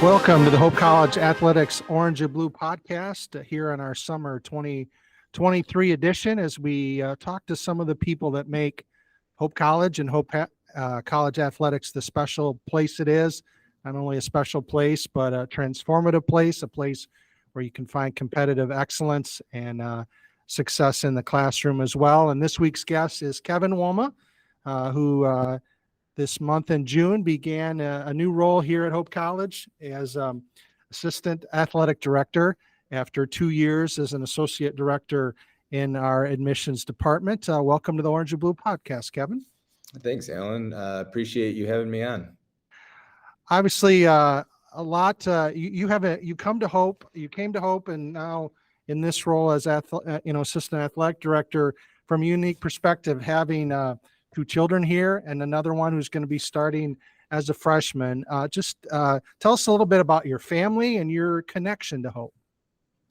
Welcome to the Hope College Athletics Orange and Blue podcast here on our summer 2023 edition as we talk to some of the people that make Hope College and Hope College Athletics the special place it is. Not only a special place, but a transformative place, a place where you can find competitive excellence and success in the classroom as well. And this week's guest is Kevin Wolma, who this month in June began a new role here at Hope College as Assistant Athletic Director after 2 years as an Associate Director in our admissions department. Welcome to the Orange and Blue podcast, Kevin. Thanks, Alan. Appreciate you having me on. Obviously, a lot. You came to Hope, and now in this role as Assistant Athletic Director, from a unique perspective, having 2 children here and another one who's going to be starting as a freshman. Just tell us a little bit about your family and your connection to Hope.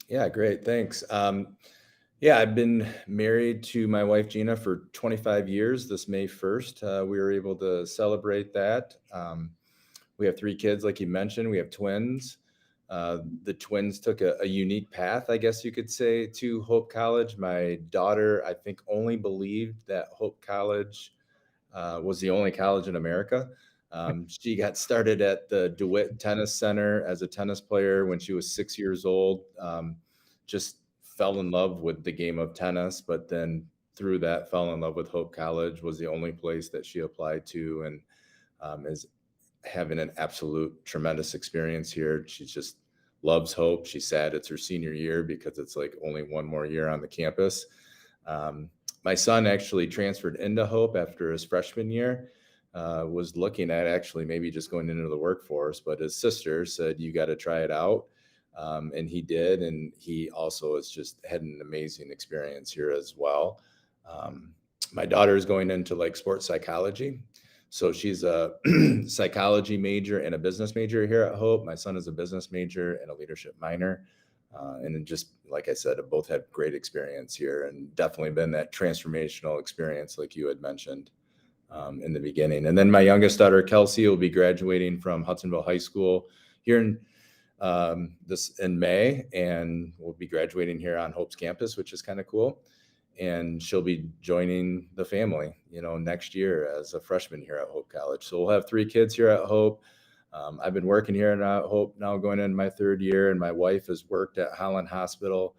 Yeah, great. Thanks. I've been married to my wife, Gina, for 25 years. This May 1st, we were able to celebrate that. We have 3 kids, like you mentioned. We have twins. The twins took a unique path, I guess you could say, to Hope College. My daughter, I think, only believed that Hope College was the only college in America. She got started at the DeWitt Tennis Center as a tennis player when she was 6 years old. Just fell in love with the game of tennis, but then through that fell in love with Hope College, was the only place that she applied to, and is having an absolute tremendous experience here. She just loves Hope. She's sad it's her senior year because it's like only one more year on the campus. My son actually transferred into Hope after his freshman year, was looking at actually maybe just going into the workforce, but his sister said, you got to try it out. And he did. And he also has just had an amazing experience here as well. My daughter is going into like sports psychology. So she's a psychology major and a business major here at Hope. My son is a business major and a leadership minor. And just, like I said, have both had great experience here and definitely been that transformational experience, like you had mentioned in the beginning. And then my youngest daughter, Kelsey, will be graduating from Hudsonville High School here in May, and will be graduating here on Hope's campus, which is kind of cool. And she'll be joining the family, next year as a freshman here at Hope College. So we'll have 3 kids here at Hope. I've been working here at Hope now going into my 3rd year, and my wife has worked at Holland Hospital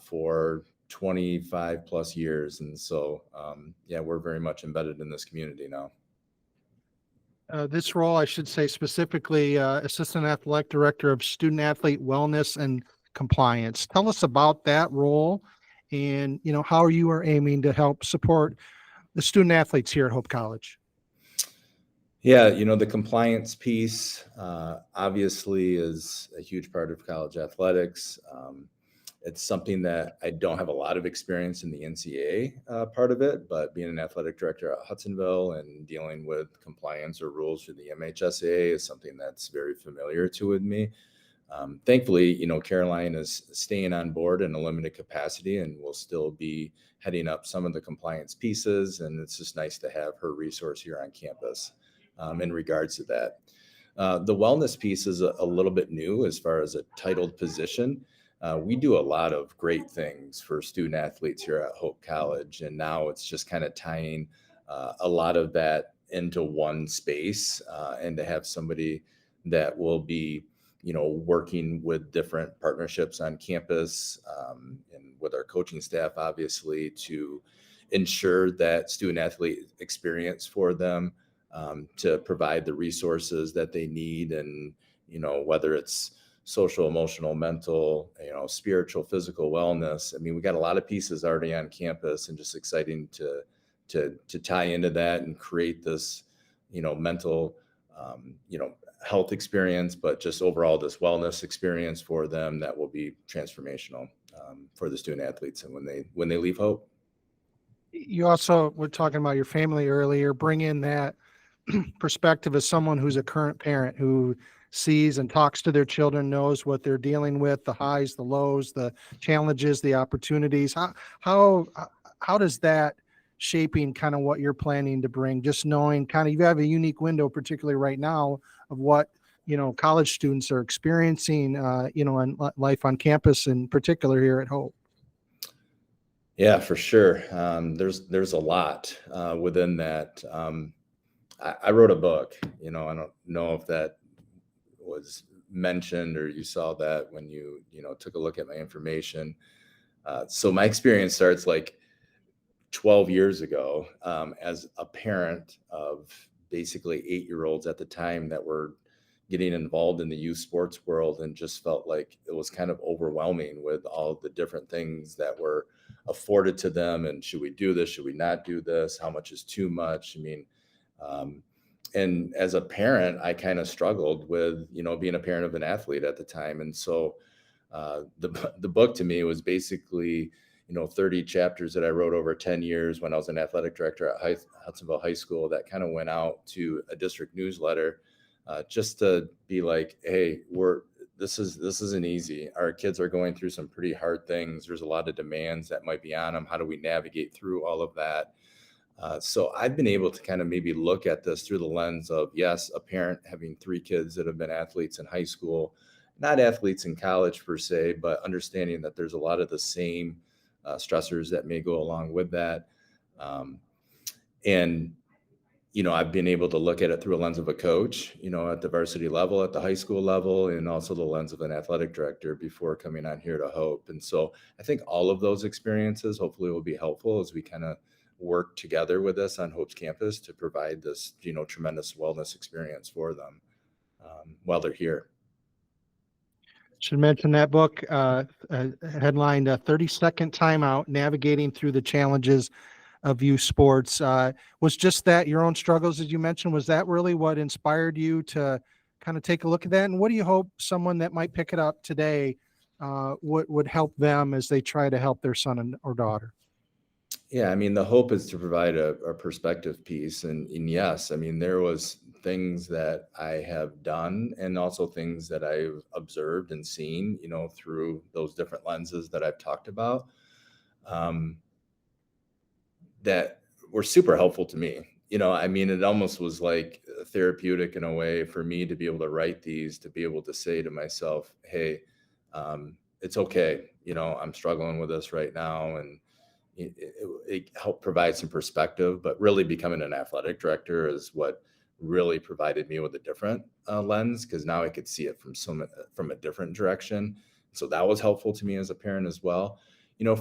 for 25 plus years. And so, we're very much embedded in this community now. This role, I should say specifically, Assistant Athletic Director of Student Athlete Wellness and Compliance. Tell us about that role and, how you are aiming to help support the student athletes here at Hope College. Yeah, the compliance piece obviously is a huge part of college athletics. It's something that I don't have a lot of experience in the NCAA part of it, but being an athletic director at Hudsonville and dealing with compliance or rules for the MHSAA is something that's very familiar with me. Thankfully, Caroline is staying on board in a limited capacity and will still be heading up some of the compliance pieces. And it's just nice to have her resource here on campus in regards to that. The wellness piece is a little bit new as far as a titled position. We do a lot of great things for student athletes here at Hope College. And now it's just kind of tying a lot of that into one space and to have somebody that will be working with different partnerships on campus and with our coaching staff, obviously, to ensure that student athlete experience for them, to provide the resources that they need. And, whether it's social, emotional, mental, spiritual, physical wellness. I mean, we got a lot of pieces already on campus, and just exciting to tie into that and create this, mental, health experience, but just overall this wellness experience for them that will be transformational for the student athletes and when they leave Hope. You also were talking about your family earlier. Bring in that perspective as someone who's a current parent who sees and talks to their children, knows what they're dealing with, the highs, the lows, the challenges, the opportunities. How does that shaping kind of what you're planning to bring, just knowing kind of you have a unique window, particularly right now, of what college students are experiencing, in life on campus, in particular here at Hope? Yeah, for sure. There's a lot within that. I wrote a book. I don't know if that was mentioned or you saw that when you took a look at my information. So my experience starts like 12 years ago as a parent of basically 8-year olds at the time that were getting involved in the youth sports world, and just felt like it was kind of overwhelming with all the different things that were afforded to them. And should we do this? Should we not do this? How much is too much? I mean, um, and as a parent, I kind of struggled with, being a parent of an athlete at the time. And so the book to me was basically 30 chapters that I wrote over 10 years when I was an athletic director at Hudsonville High School, that kind of went out to a district newsletter, just to be like, hey, this isn't easy. Our kids are going through some pretty hard things. There's a lot of demands that might be on them. How do we navigate through all of that? So I've been able to kind of maybe look at this through the lens of, yes, a parent having 3 kids that have been athletes in high school, not athletes in college per se, but understanding that there's a lot of the same stressors that may go along with that. Um, and I've been able to look at it through a lens of a coach, at the varsity level, at the high school level, and also the lens of an athletic director before coming on here to Hope. And so I think all of those experiences hopefully will be helpful as we kind of work together with us on Hope's campus to provide this, tremendous wellness experience for them while they're here. Should mention that book, headlined 30-Second Timeout, Navigating Through the Challenges of Youth Sports. Was just that your own struggles, as you mentioned, was that really what inspired you to kind of take a look at that? And what do you hope someone that might pick it up today would help them as they try to help their son or daughter? Yeah, I mean, the hope is to provide a perspective piece. And yes, I mean, there was things that I have done and also things that I've observed and seen, through those different lenses that I've talked about, um, that were super helpful to me. I mean, it almost was like therapeutic in a way for me to be able to write these, to be able to say to myself, hey, it's okay. I'm struggling with this right now. And it helped provide some perspective. But really becoming an athletic director is what really provided me with a different lens, because now I could see it from a different direction. So that was helpful to me as a parent as well.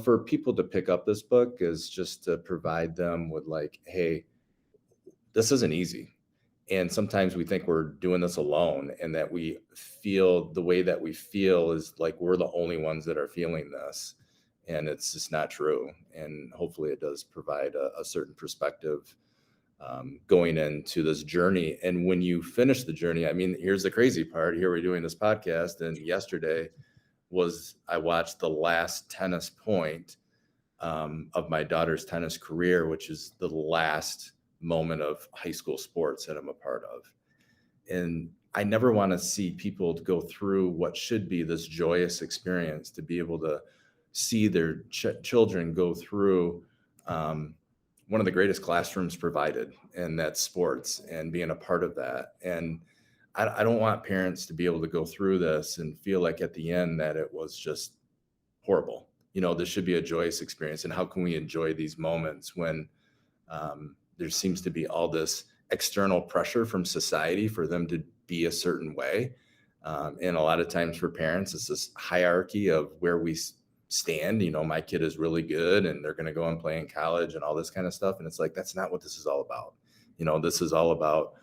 For people to pick up this book is just to provide them with like, hey, this isn't easy. And sometimes we think we're doing this alone, and that we feel the way that we feel is like we're the only ones that are feeling this. And it's just not true. And hopefully it does provide a certain perspective going into this journey. And when you finish the journey, I mean, here's the crazy part. Here we're doing this podcast, and yesterday I watched the last tennis point of my daughter's tennis career, which is the last moment of high school sports that I'm a part of. And I never want to see people go through what should be this joyous experience, to be able to see their children go through one of the greatest classrooms provided, and that's sports, and being a part of that. And I don't want parents to be able to go through this and feel like at the end that it was just horrible. This should be a joyous experience. And how can we enjoy these moments when there seems to be all this external pressure from society for them to be a certain way? And a lot of times for parents, it's this hierarchy of where we stand. My kid is really good and they're going to go and play in college and all this kind of stuff. And it's like, that's not what this is all about. This is all about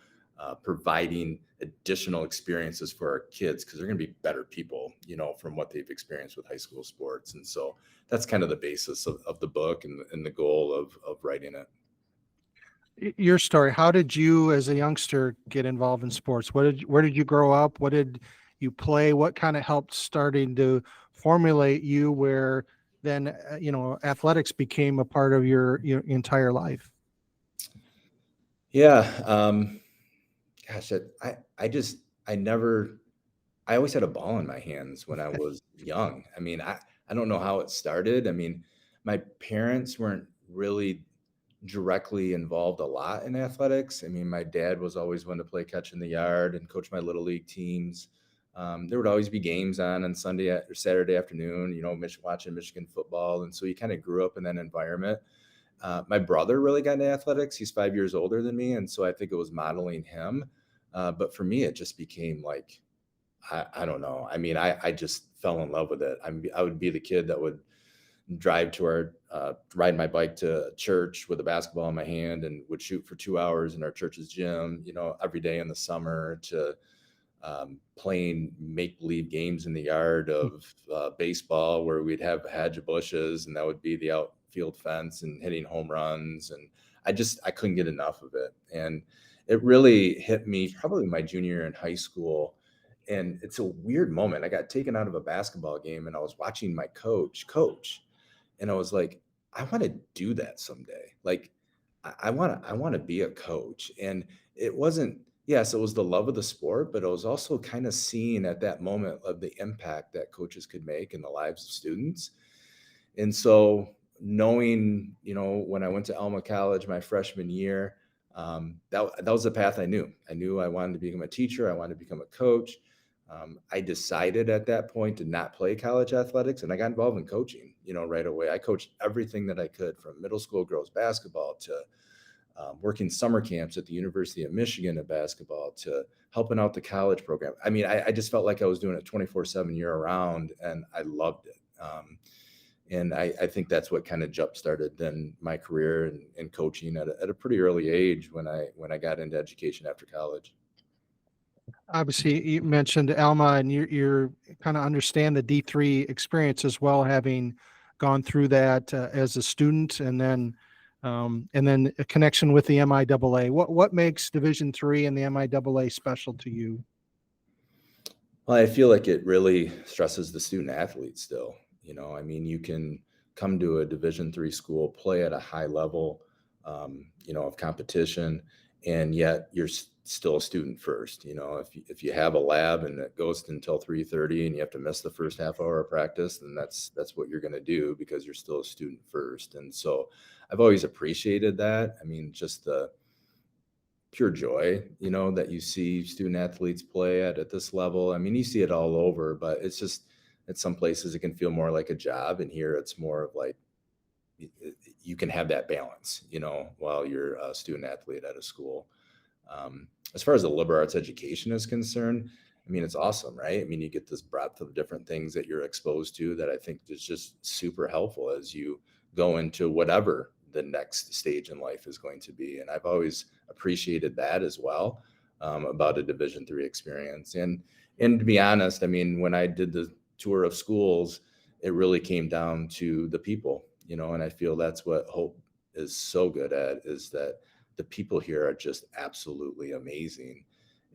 providing additional experiences for our kids, because they're going to be better people, from what they've experienced with high school sports. And so that's kind of the basis of the book and the goal of writing it. Your story, how did you as a youngster get involved in sports? Where did you grow up? What did you play? What kind of helped starting to formulate you where then, athletics became a part of your entire life? Yeah. Gosh, I always had a ball in my hands when I was young. I mean, I don't know how it started. I mean, my parents weren't really directly involved a lot in athletics. I mean, my dad was always one to play catch in the yard and coach my little league teams. There would always be games on Sunday or Saturday afternoon, watching Michigan football. And so you kind of grew up in that environment. My brother really got into athletics. He's 5 years older than me. And so I think it was modeling him. But for me, it just became like, I don't know. I mean, I just fell in love with it. I would be the kid that would drive to ride my bike to church with a basketball in my hand and would shoot for 2 hours in our church's gym, every day in the summer, to playing make believe games in the yard of baseball, where we'd have a hedge of bushes and that would be the outfield fence, and hitting home runs. And I couldn't get enough of it. And it really hit me probably my junior year in high school. And it's a weird moment. I got taken out of a basketball game and I was watching my coach. And I was like, I want to do that someday. Like, I want to be a coach. And it wasn't, yes, it was the love of the sport, but it was also kind of seeing at that moment of the impact that coaches could make in the lives of students. And so knowing, when I went to Alma College my freshman year, that was the path I knew. I knew I wanted to become a teacher. I wanted to become a coach. I decided at that point to not play college athletics, and I got involved in coaching, right away. I coached everything that I could, from middle school girls basketball to working summer camps at the University of Michigan at basketball, to helping out the college program. I mean, I just felt like I was doing it 24/7 year round, and I loved it. And I think that's what kind of jump started then my career in coaching at a pretty early age when I got into education after college. Obviously, you mentioned Alma, and you're kind of understand the D3 experience as well, having gone through that as a student, and then a connection with the MIAA. What makes Division III and the MIAA special to you? Well, I feel like it really stresses the student athlete still. I mean, you can come to a Division III school, play at a high level, of competition, and yet you're still a student first. If you have a lab and it goes until 3:30 and you have to miss the first half hour of practice, then that's what you're going to do, because you're still a student first. And so I've always appreciated that. I mean, just the pure joy, that you see student athletes play at this level. I mean, you see it all over, but it's just, at some places it can feel more like a job. And here it's more of like, you can have that balance, while you're a student athlete at a school. As far as the liberal arts education is concerned, I mean, it's awesome, right? I mean, you get this breadth of different things that you're exposed to that I think is just super helpful as you go into whatever the next stage in life is going to be. And I've always appreciated that as well, about a Division III experience. And to be honest, I mean, when I did the tour of schools, it really came down to the people, and I feel that's what Hope is so good at, is that the people here are just absolutely amazing.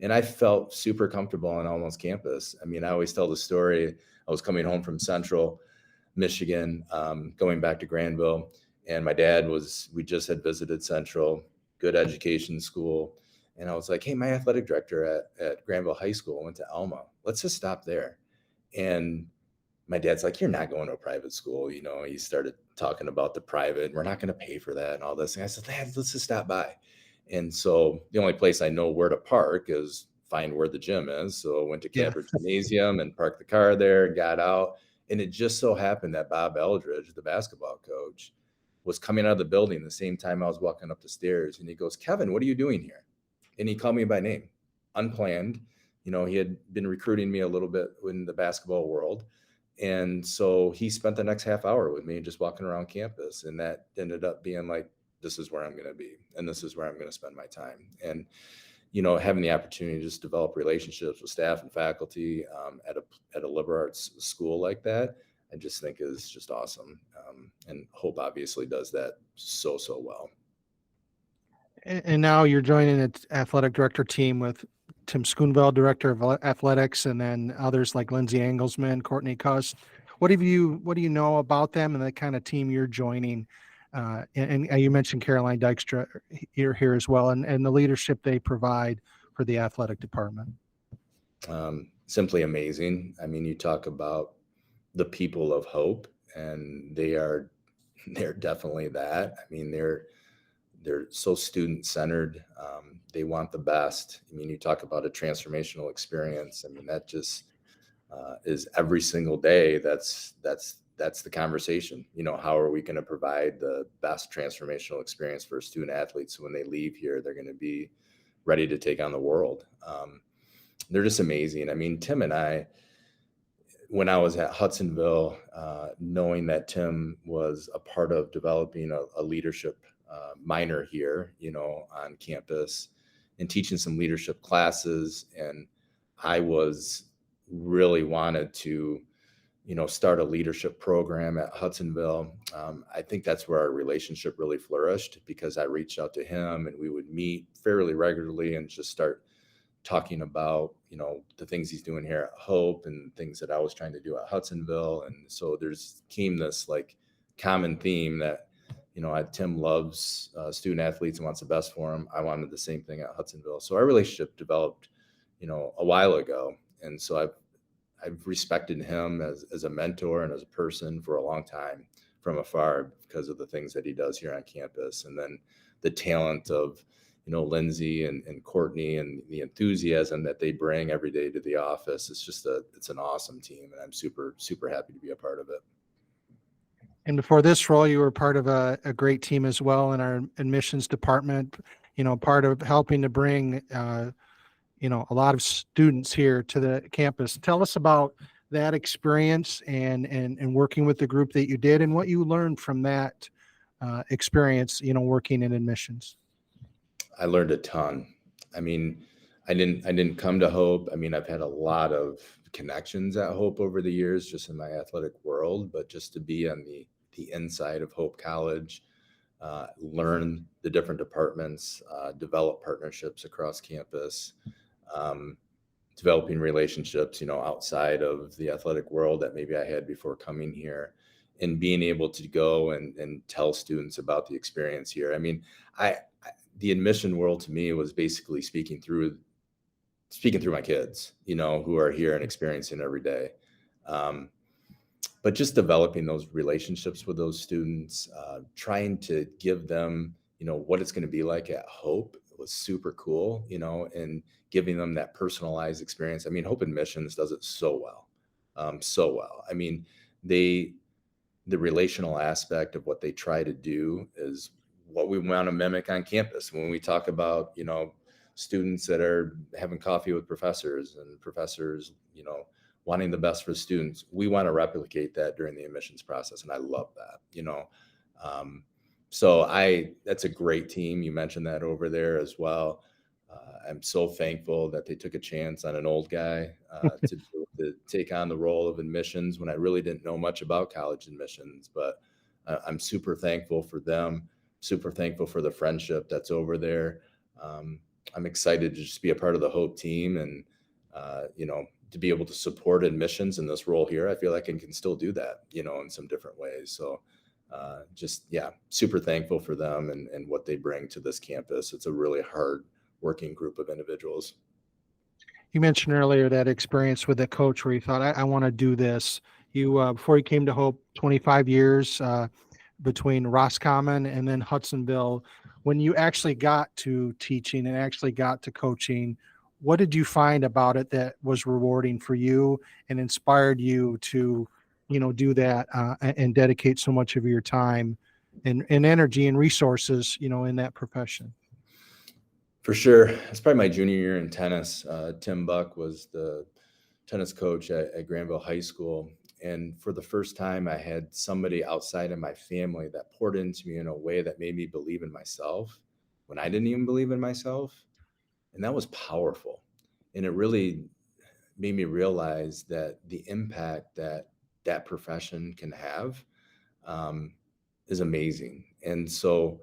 And I felt super comfortable on Almost campus. I mean, I always tell the story. I was coming home from Central Michigan, going back to Granville, and my dad we just had visited Central, good education school. And I was like, hey, my athletic director at Granville High School went to Alma. Let's just stop there. And my dad's like, you're not going to a private school. He started talking about the private, we're not going to pay for that and all this. And I said, Dad, let's just stop by. And so the only place I know where to park is find where the gym is. So I went to Yeah. Cadbury Gymnasium and parked the car there, got out. And it just so happened that Bob Eldridge, the basketball coach, was coming out of the building the same time I was walking up the stairs. And he goes, Kevin, what are you doing here? And he called me by name, unplanned. He had been recruiting me a little bit in the basketball world. And so he spent the next half hour with me just walking around campus. And that ended up being like, this is where I'm going to be. And this is where I'm going to spend my time. And, having the opportunity to just develop relationships with staff and faculty at a liberal arts school like that, I just think is just awesome. And Hope obviously does that so well. And now you're joining an athletic director team with Tim Schoonveld, director of athletics, and then others like Lindsay Engelsman, Courtney Cuss. What do you know about them and the kind of team you're joining? And you mentioned Caroline Dykstra here as well, and the leadership they provide for the athletic department. Simply amazing. I mean, you talk about the people of Hope, and they're definitely that. I mean, they're They're so student centered. They want the best. I mean, you talk about a transformational experience. I mean, that just is every single day. That's the conversation. How are we going to provide the best transformational experience for student athletes so when they leave here, they're going to be ready to take on the world. They're just amazing. I mean, Tim and I, when I was at Hudsonville, knowing that Tim was a part of developing a leadership minor here, on campus and teaching some leadership classes. And I was really wanted to, start a leadership program at Hudsonville. I think that's where our relationship really flourished because I reached out to him and we would meet fairly regularly and just start talking about, the things he's doing here at Hope and things that I was trying to do at Hudsonville. And so there's came this like common theme that, Tim loves student athletes and wants the best for them. I wanted the same thing at Hudsonville. So our relationship developed, a while ago. And so I've respected him as a mentor and as a person for a long time from afar because of the things that he does here on campus. And then the talent of, Lindsay and Courtney and the enthusiasm that they bring every day to the office. It's an awesome team. And I'm super, super happy to be a part of it. And before this role, you were part of a great team as well in our admissions department, part of helping to bring, a lot of students here to the campus. Tell us about that experience and working with the group that you did and what you learned from that experience, working in admissions. I learned a ton. I mean, I didn't come to Hope. I mean, I've had a lot of connections at Hope over the years, just in my athletic world, but just to be on the inside of Hope College, learn the different departments, develop partnerships across campus, um, developing relationships, outside of the athletic world that maybe I had before coming here, and being able to go and tell students about the experience here. I mean, the admission world to me was basically speaking through my kids, who are here and experiencing every day. Um, but just developing those relationships with those students, trying to give them, what it's going to be like at Hope was super cool, and giving them that personalized experience. I mean, Hope Admissions does it so well, so well. I mean, the relational aspect of what they try to do is what we want to mimic on campus. When we talk about, students that are having coffee with professors and professors, wanting the best for students, we want to replicate that during the admissions process. And I love that, um, so that's a great team. You mentioned that over there as well. I'm so thankful that they took a chance on an old guy to take on the role of admissions when I really didn't know much about college admissions. But I'm super thankful for them, super thankful for the friendship that's over there. Um, I'm excited to just be a part of the Hope team and, to be able to support admissions in this role here. I feel like I can still do that, in some different ways. So super thankful for them and what they bring to this campus. It's a really hard working group of individuals. You mentioned earlier that experience with the coach where you thought, I want to do this. You, before you came to Hope, 25 years between Roscommon and then Hudsonville. When you actually got to teaching and actually got to coaching, what did you find about it that was rewarding for you and inspired you to, do that and dedicate so much of your time and energy and resources, in that profession? For sure. It's probably my junior year in tennis. Tim Buck was the tennis coach at Granville High School. And for the first time, I had somebody outside of my family that poured into me in a way that made me believe in myself when I didn't even believe in myself. And that was powerful. And it really made me realize that the impact that profession can have um, is amazing. And so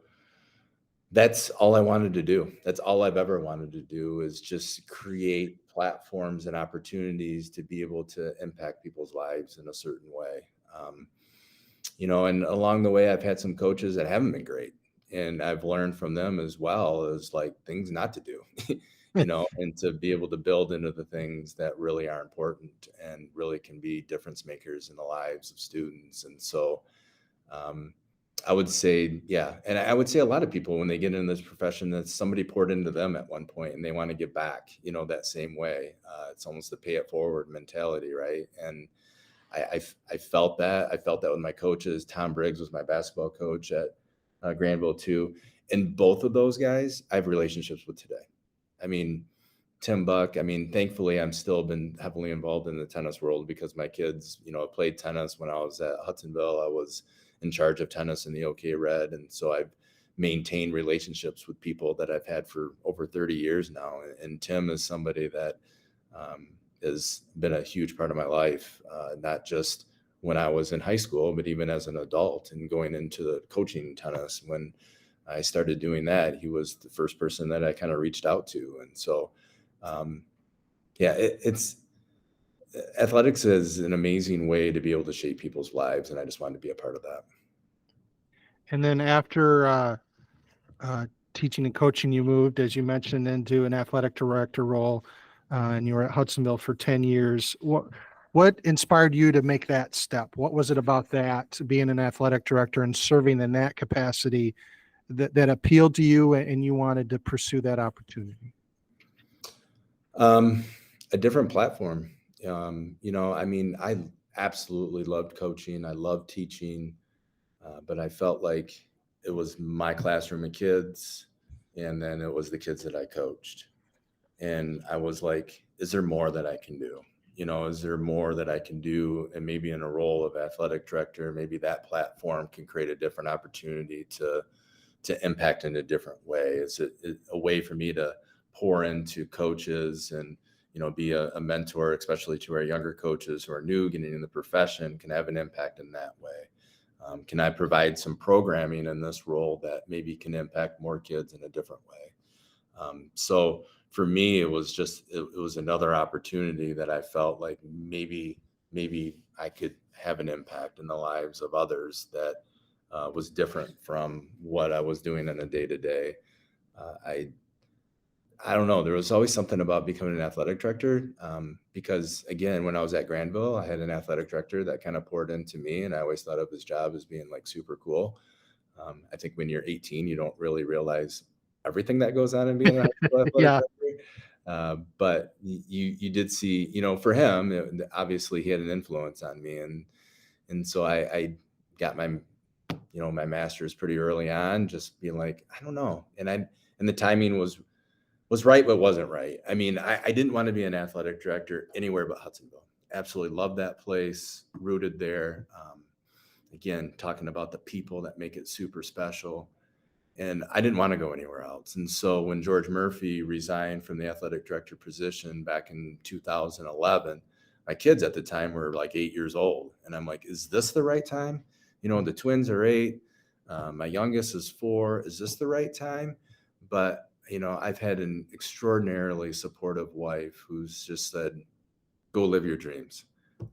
that's all I wanted to do. That's all I've ever wanted to do is just create platforms and opportunities to be able to impact people's lives in a certain way. Um, and along the way, I've had some coaches that haven't been great. And I've learned from them as well as like things not to do, and to be able to build into the things that really are important and really can be difference makers in the lives of students. And so, um, I would say, yeah. And I would say a lot of people, when they get into this profession, that somebody poured into them at one point and they want to get back, that same way. It's almost a pay it forward mentality, right? And I felt that. I felt that with my coaches. Tom Briggs was my basketball coach at Granville too. And both of those guys, I have relationships with today. I mean, Tim Buck, thankfully I'm still been heavily involved in the tennis world because my kids, played tennis when I was at Hudsonville. I was in charge of tennis in the OK Red. And so I've maintained relationships with people that I've had for over 30 years now. And Tim is somebody that um, has been a huge part of my life, not just when I was in high school, but even as an adult and going into the coaching tennis. When I started doing that, he was the first person that I kind of reached out to. And so, um, yeah, it's athletics is an amazing way to be able to shape people's lives. And I just wanted to be a part of that. And then after teaching and coaching, you moved, as you mentioned, into an athletic director role, and you were at Hudsonville for 10 years. What inspired you to make that step? What was it about that, being an athletic director and serving in that capacity, that appealed to you and you wanted to pursue that opportunity? A different platform. I absolutely loved coaching. I loved teaching, but I felt like it was my classroom of kids, and then it was the kids that I coached. And I was like, is there more that I can do? Is there more that I can do? And maybe in a role of athletic director, maybe that platform can create a different opportunity to impact in a different way. Is it a way for me to pour into coaches and be a mentor, especially to our younger coaches who are new getting in the profession, can have an impact in that way? Can I provide some programming in this role that maybe can impact more kids in a different way? So for me, it was another opportunity that I felt like maybe I could have an impact in the lives of others that was different from what I was doing in a day to day. I don't know. There was always something about becoming an athletic director, because again, when I was at Granville, I had an athletic director that kind of poured into me, and I always thought of his job as being like super cool. I think when you're 18, you don't really realize everything that goes on in being a high school athletic Yeah. director. But you did see, for him, obviously he had an influence on me, and so I got my master's pretty early on, just being like, I don't know, and the timing was right, but wasn't right. I didn't want to be an athletic director anywhere but Hudsonville. Absolutely loved that place, rooted there. Again, talking about the people that make it super special. And I didn't want to go anywhere else. And so when George Murphy resigned from the athletic director position back in 2011, my kids at the time were like 8 years old. And I'm like, is this the right time? The twins are 8. My youngest is 4. Is this the right time? But, I've had an extraordinarily supportive wife who's just said, go live your dreams.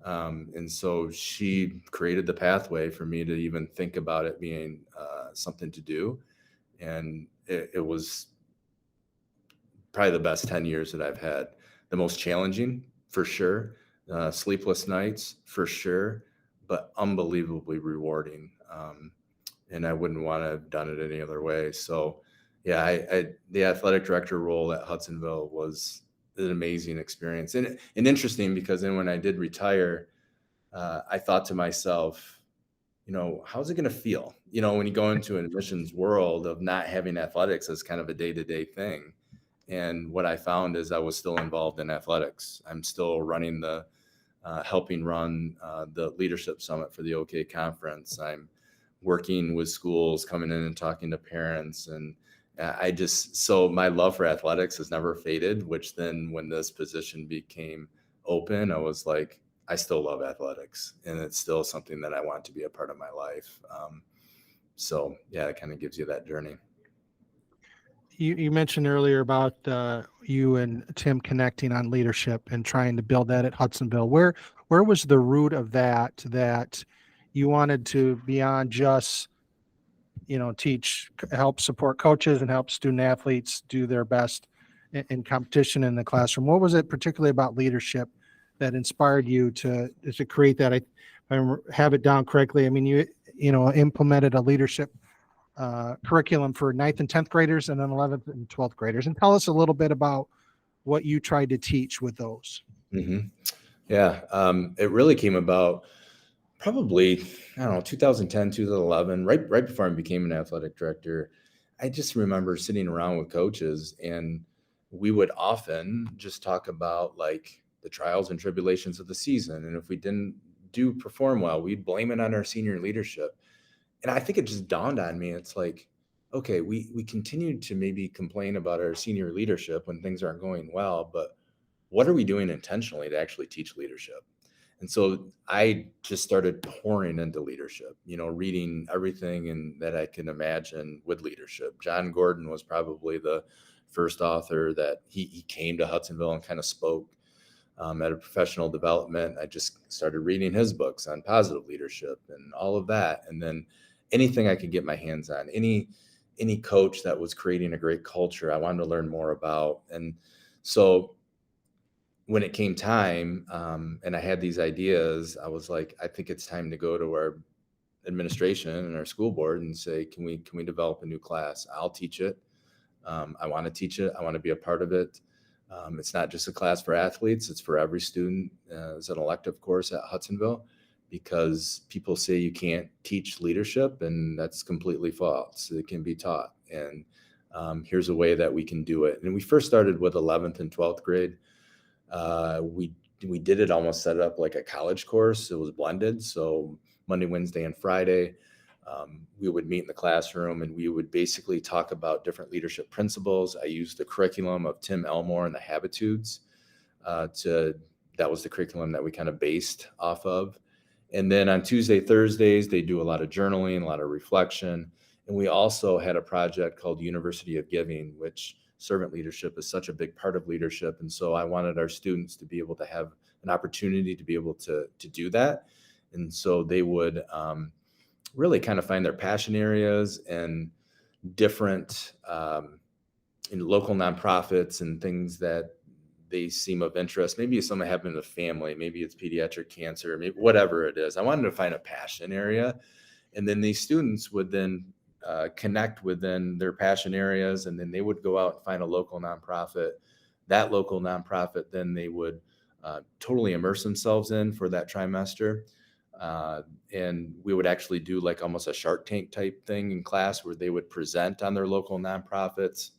And so she created the pathway for me to even think about it being something to do. And it was probably the best 10 years that I've had. The most challenging, for sure. Sleepless nights, for sure, but unbelievably rewarding. And I wouldn't want to have done it any other way. So, yeah, the athletic director role at Hudsonville was an amazing experience, and interesting, because then when I did retire, I thought to myself, how's it going to feel, when you go into an admissions world of not having athletics as kind of a day-to-day thing. And what I found is I was still involved in athletics. I'm still running helping run the leadership summit for the OK conference. I'm working with schools, coming in and talking to parents. And so my love for athletics has never faded, which then when this position became open, I was like, I still love athletics, and it's still something that I want to be a part of my life. So yeah, it kind of gives you that journey. You mentioned earlier about you and Tim connecting on leadership and trying to build that at Hudsonville. Where was the root of that you wanted to, beyond just help support coaches and help student athletes do their best in competition in the classroom? What was it particularly about leadership that inspired you to create that? If I have it down correctly, implemented a leadership curriculum for 9th and 10th graders, and then 11th and 12th graders. And tell us a little bit about what you tried to teach with those. Mm-hmm. Yeah, it really came about probably, I don't know, 2010, 2011, right before I became an athletic director. I just remember sitting around with coaches, and we would often just talk about like the trials and tribulations of the season. And if we didn't do perform well, we'd blame it on our senior leadership. And I think it just dawned on me. It's like, okay, we continue to maybe complain about our senior leadership when things aren't going well, but what are we doing intentionally to actually teach leadership? And so I just started pouring into leadership, reading everything that I can imagine with leadership. John Gordon was probably the first author that he came to Hudsonville and kind of spoke at a professional development. I just started reading his books on positive leadership and all of that. And then anything I could get my hands on, any coach that was creating a great culture, I wanted to learn more about. And so when it came time, and I had these ideas, I was like, I think it's time to go to our administration and our school board and say, can we develop a new class? I'll teach it. I want to teach it. I want to be a part of it. It's not just a class for athletes. It's for every student. It's an elective course at Hudsonville, because people say you can't teach leadership, and that's completely false. It can be taught. And here's a way that we can do it. And we first started with 11th and 12th grade. We did it almost set it up like a college course. It was blended. So Monday, Wednesday, and Friday, we would meet in the classroom, and we would basically talk about different leadership principles. I used the curriculum of Tim Elmore and the Habitudes. That was the curriculum that we kind of based off of. And then on Tuesday, Thursdays, they do a lot of journaling, a lot of reflection. And we also had a project called University of Giving, which servant leadership is such a big part of leadership. And so I wanted our students to be able to have an opportunity to be able to do that. And so they would really kind of find their passion areas and different in local nonprofits and things that they seem of interest. Maybe it's something happened in the family, maybe it's pediatric cancer, maybe whatever it is. I wanted to find a passion area. And then these students would then connect within their passion areas, and then they would go out and find a local nonprofit. That local nonprofit, then they would totally immerse themselves in for that trimester. And we would actually do like almost a Shark Tank type thing in class where they would present on their local nonprofits.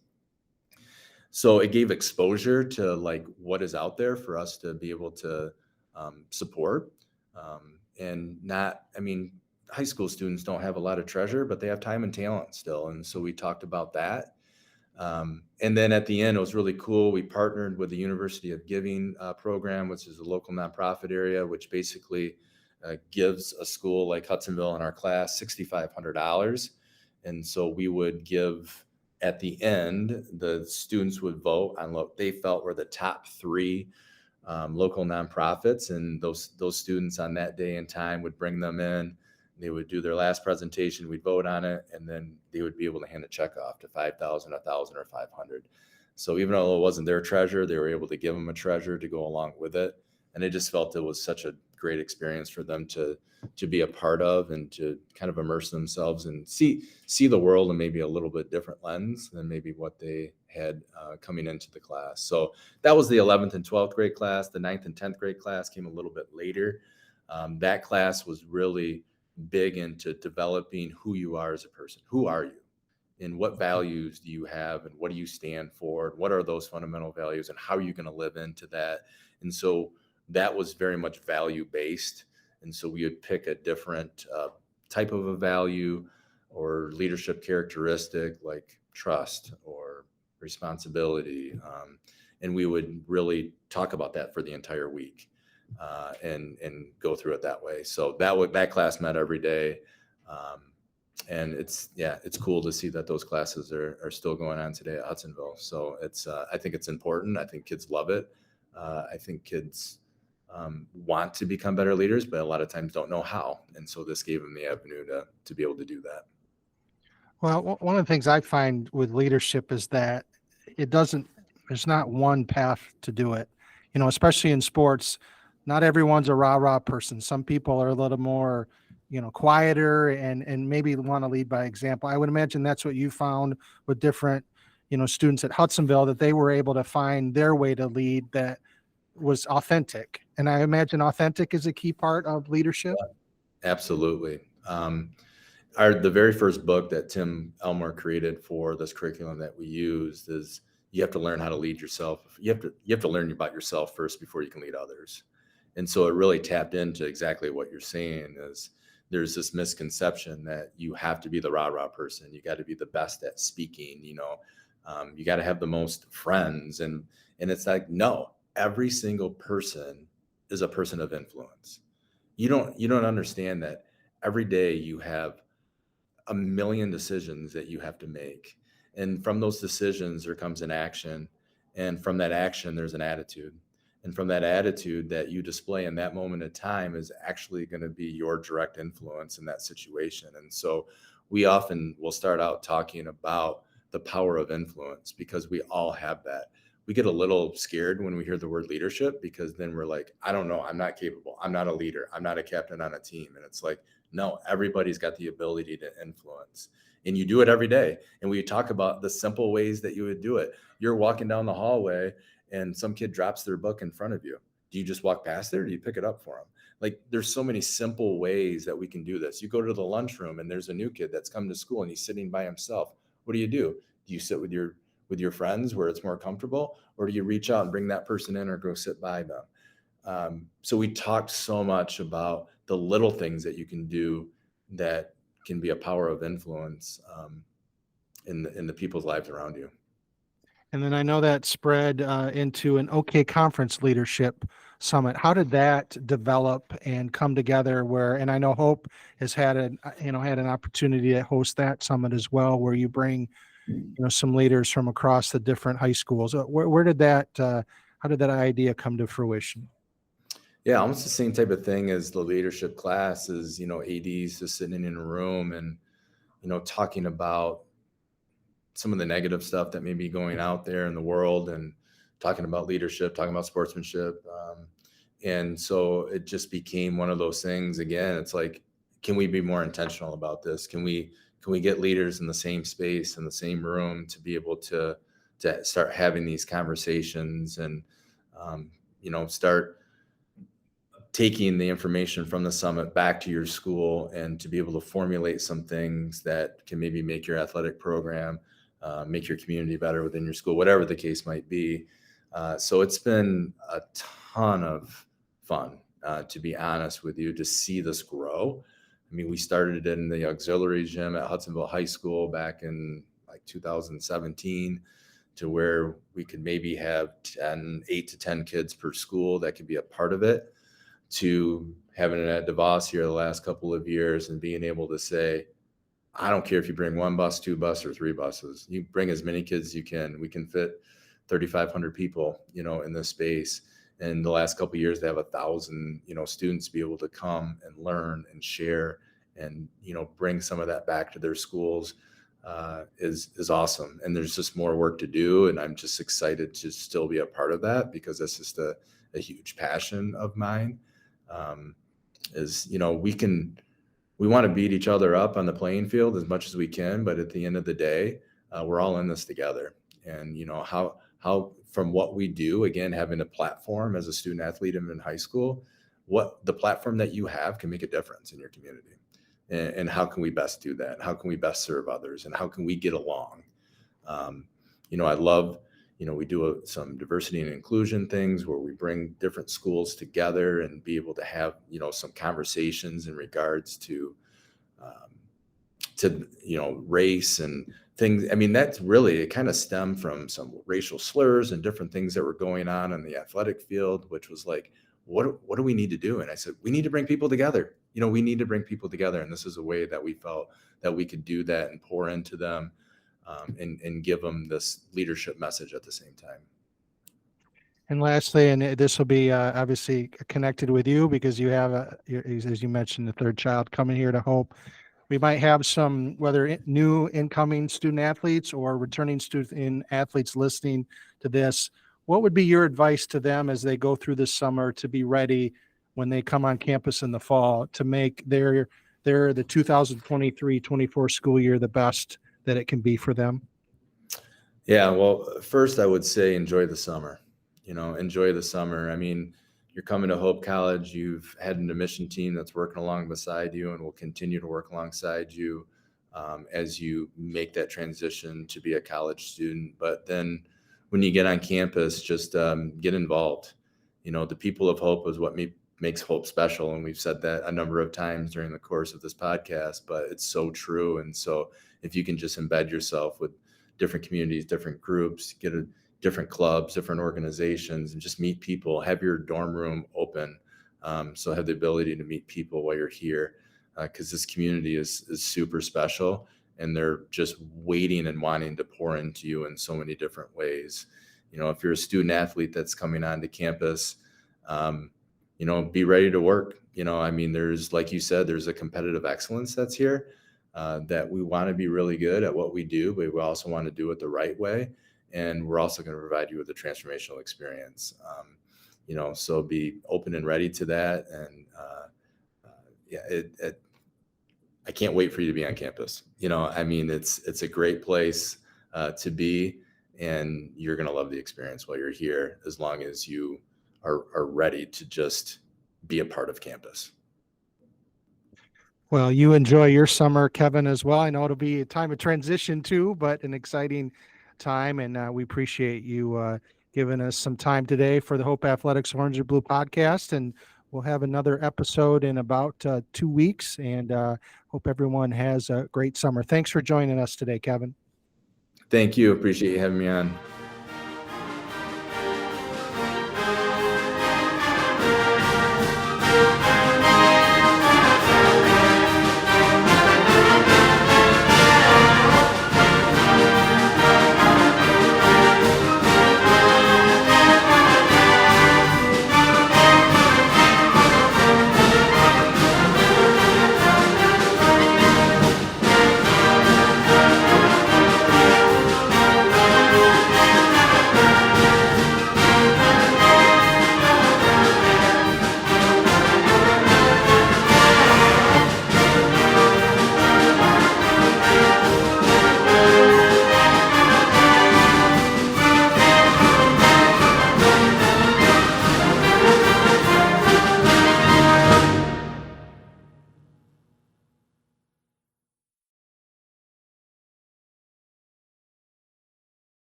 So it gave exposure to like what is out there for us to be able to support. And not, I mean, high school students don't have a lot of treasure, but they have time and talent still. And so we talked about that. And then at the end, it was really cool. We partnered with the University of Giving program, which is a local nonprofit area, which basically gives a school like Hudsonville in our class $6,500. And so we would give, at the end, the students would vote on what they felt were the top three local nonprofits. And those students on that day and time would bring them in. They would do their last presentation. We'd vote on it, and then they would be able to hand a check off to 5,000, 1,000, or 500. So even though it wasn't their treasure, they were able to give them a treasure to go along with it. And I just felt it was such a great experience for them to be a part of, and to kind of immerse themselves and see the world in maybe a little bit different lens than maybe what they had coming into the class. So that was the 11th and 12th grade class. The 9th and 10th grade class came a little bit later. That class was really big into developing who you are as a person. Who are you? And what values do you have? And what do you stand for? What are those fundamental values? And how are you going to live into that? And so that was very much value based. And so we would pick a different type of a value or leadership characteristic like trust or responsibility. And we would really talk about that for the entire week. And go through it that way. So that class met every day. And it's cool to see that those classes are still going on today at Hudsonville. So I think it's important. I think kids love it. I think kids want to become better leaders, but a lot of times don't know how. And so this gave them the avenue to be able to do that. Well, one of the things I find with leadership is that there's not one path to do it, especially in sports. Not everyone's a rah-rah person. Some people are a little more quieter and maybe want to lead by example. I would imagine that's what you found with different, students at Hudsonville, that they were able to find their way to lead that was authentic. And I imagine authentic is a key part of leadership. Absolutely. The very first book that Tim Elmore created for this curriculum that we used is you have to learn how to lead yourself. You have to learn about yourself first before you can lead others. And so it really tapped into exactly what you're saying is there's this misconception that you have to be the rah-rah person. You got to be the best at speaking, you got to have the most friends. And it's like, no, every single person is a person of influence. You don't understand that every day you have a million decisions that you have to make. And from those decisions, there comes an action. And from that action, there's an attitude. And from that attitude that you display in that moment of time is actually going to be your direct influence in that situation. And so we often will start out talking about the power of influence because we all have that. We get a little scared when we hear the word leadership because then we're like, I don't know, I'm not capable. I'm not a leader. I'm not a captain on a team. And it's like, no, everybody's got the ability to influence and you do it every day. And we talk about the simple ways that you would do it. You're walking down the hallway and some kid drops their book in front of you. Do you just walk past it or do you pick it up for them? Like there's so many simple ways that we can do this. You go to the lunchroom and there's a new kid that's come to school and he's sitting by himself. What do? Do you sit with your friends where it's more comfortable, or do you reach out and bring that person in or go sit by them? So we talked so much about the little things that you can do that can be a power of influence in the people's lives around you. And then I know that spread into an OK Conference Leadership Summit. How did that develop and come together? And I know Hope has had an opportunity to host that summit as well, where you bring some leaders from across the different high schools. Where did that? How did that idea come to fruition? Yeah, almost the same type of thing as the leadership class is, ADs just sitting in a room and, talking about some of the negative stuff that may be going out there in the world and talking about leadership, talking about sportsmanship. And so it just became one of those things. Again, it's like, can we be more intentional about this? Can we get leaders in the same space, in the same room to be able to start having these conversations and, start taking the information from the summit back to your school and to be able to formulate some things that can maybe make your athletic program, make your community better within your school, whatever the case might be. So it's been a ton of fun, to be honest with you, to see this grow. I mean, we started in the auxiliary gym at Hudsonville High School back in like 2017 to where we could maybe have 8 to 10 kids per school that could be a part of it, to having it at DeVos here the last couple of years and being able to say, I don't care if you bring 1 bus, 2 buses, or 3 buses. You bring as many kids as you can. We can fit 3,500 people, in this space. And the last couple of years, they have 1,000, students be able to come and learn and share and, bring some of that back to their schools is awesome. And there's just more work to do. And I'm just excited to still be a part of that because that's just a huge passion of mine. We want to beat each other up on the playing field as much as we can, but at the end of the day, we're all in this together. And how from what we do, again, having a platform as a student athlete in high school, what the platform that you have can make a difference in your community. And how can we best do that? How can we best serve others? And how can we get along? I love, we do some diversity and inclusion things where we bring different schools together and be able to have, some conversations in regards to race and things. I mean, that's really, it kind of stemmed from some racial slurs and different things that were going on in the athletic field, which was like, what do we need to do? And I said, we need to bring people together. We need to bring people together. And this is a way that we felt that we could do that and pour into them and give them this leadership message at the same time. And lastly, and this will be obviously connected with you because you have, as you mentioned, the third child coming here to Hope. We might have some, whether new incoming student athletes or returning student athletes listening to this. What would be your advice to them as they go through this summer to be ready when they come on campus in the fall to make their the 2023-24 school year the best that it can be for them? Yeah, well, first I would say enjoy the summer. Enjoy the summer. I mean, you're coming to Hope College. You've had an admission team that's working along beside you and will continue to work alongside you as you make that transition to be a college student. But then when you get on campus, just get involved. The people of Hope is what makes Hope special. And we've said that a number of times during the course of this podcast, but it's so true. And so if you can just embed yourself with different communities, different groups, different clubs, different organizations, and just meet people, have your dorm room open. So have the ability to meet people while you're here, because this community is super special, and they're just waiting and wanting to pour into you in so many different ways. If you're a student athlete that's coming onto campus, be ready to work. I mean, there's, like you said, there's a competitive excellence that's here, that we want to be really good at what we do, but we also want to do it the right way. And we're also going to provide you with a transformational experience. So be open and ready to that. And I can't wait for you to be on campus. I mean, it's a great place to be, and you're going to love the experience while you're here, as long as you are ready to just be a part of campus. Well, you enjoy your summer, Kevin, as well. I know it'll be a time of transition too, but an exciting time. And we appreciate you giving us some time today for the Hope Athletics Orange and Blue podcast. And we'll have another episode in about 2 weeks. And hope everyone has a great summer. Thanks for joining us today, Kevin. Thank you. Appreciate you having me on.